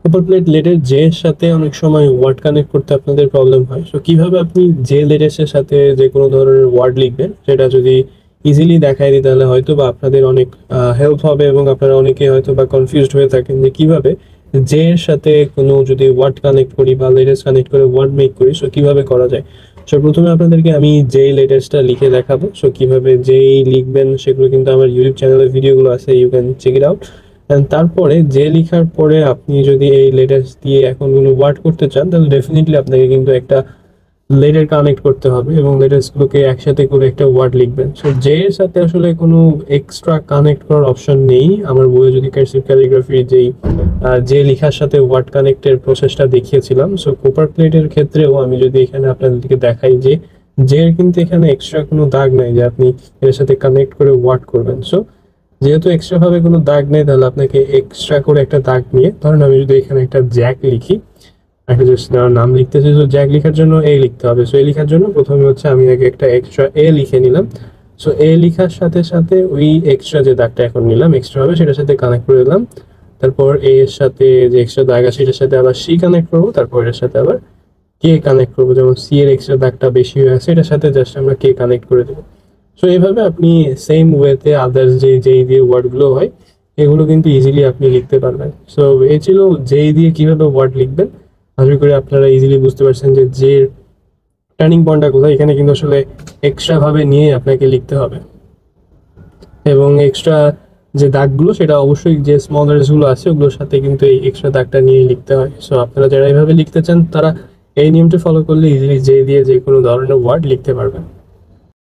Copper plate লেডের J এর সাথে অনেক সময় ওয়ার্ড কানেক্ট করতে আপনাদের প্রবলেম হয়। সো কিভাবে আপনি জে লেডের সাথে যে কোনো ধরনের ওয়ার্ড লিখবেন সেটা যদি ইজিলি দেখায় দিই তাহলে হয়তো বা আপনাদের অনেক হেল্প হবে, এবং আপনারা অনেকে হয়তো বা কনফিউজড হয়ে থাকেন যে কিভাবে জে এর সাথে কোনো যদি ওয়ার্ড কানেক্ট করি বা লেটার্স কানেক্ট করে ওয়ার্ড মেক করি, সো কিভাবে করা যায়। সো প্রথমে আপনাদেরকে আমি যেই লেটার্সটা লিখে দেখাবো, সো কিভাবে যেই লিখবেন সেগুলো কিন্তু আমার ইউটিউব চ্যানেলের ভিডিওগুলো আছে, you can check it out. তারপরে যে লেখার পরে আপনি যদি এই লেটার্স দিয়ে এখন কোনো ওয়ার্ড করতে চান তাহলে ডেফিনেটলি আপনাকে কিন্তু একটা লেটার কানেক্ট করতে হবে এবং লেটার্সগুলোকে একসাথে করে একটা ওয়ার্ড লিখবেন। সো জে এর সাথে আসলে কোনো এক্সট্রা কানেক্ট করার অপশন নেই আমার বইয়ে, যদি কার্সিভ ক্যালিগ্রাফির যেই যে লেখার সাথে ওয়ার্ড কানেক্টের প্রসেসটা দেখিয়েছিলাম। সো কোপার প্লেটের ক্ষেত্রেও আমি যদি এখানে আপনাদেরকে দেখাই যে জে এর কিন্তু এখানে এক্সট্রা কোনো দাগ নাই যে আপনি এর সাথে কানেক্ট করে ওয়ার্ড করবেন। সো যেহেতু এক্সট্রা ভাবে কোনো দাগ নেই তাহলে আপনাকে এক্সট্রা করে একটা দাগ নিয়ে, ধরেন আমি যদি এখানে একটা জ্যাক লিখি, একটা জাস্ট নাম লিখতেছি, তো জ্যাক লেখার জন্য এ লিখতে হবে। সো এ লেখার জন্য প্রথমে হচ্ছে আমি আগে একটা এক্সট্রা এ লিখে নিলাম। সো এ লেখার সাথে সাথে ওই এক্সট্রা যে দাগটা এখন নিলাম এক্সট্রা হবে সেটার সাথে কানেক্ট করে দিলাম। তারপর এ এর সাথে যে এক্সট্রা দাগ আছে সেটার সাথে আবার সি কানেক্ট করবো, তারপর এটার সাথে আবার কে কানেক্ট করবো, যেমন সি এর এক্সট্রা দাগটা বেশি হয়ে আছে এটার সাথে জাস্ট আমরা কে কানেক্ট করে দেবো। সো এইভাবে আপনি সেম ওয়েতে আদার্স যেই দিয়ে ওয়ার্ডগুলো হয় এগুলো কিন্তু ইজিলি আপনি লিখতে পারবেন। সো এই ছিল যেই দিয়ে কিভাবে ওয়ার্ড লিখবেন। আশা করি আপনারা ইজিলি বুঝতে পারছেন যে যে টার্নিং পয়েন্টটা কোথায়। এখানে কিন্তু আসলে এক্সট্রা ভাবে নিয়ে আপনাকে লিখতে হবে, এবং এক্সট্রা যে দাগগুলো সেটা অবশ্যই যে স্মল লেটার্সগুলো আছে ওগুলোর সাথে কিন্তু এই এক্সট্রা দাগটা নিয়ে লিখতে হয়। সো আপনারা যারা এইভাবে লিখতে চান তারা এই নিয়মটা ফলো করলে ইজিলি যে দিয়ে যে কোনো ধরনের ওয়ার্ড লিখতে পারবেন।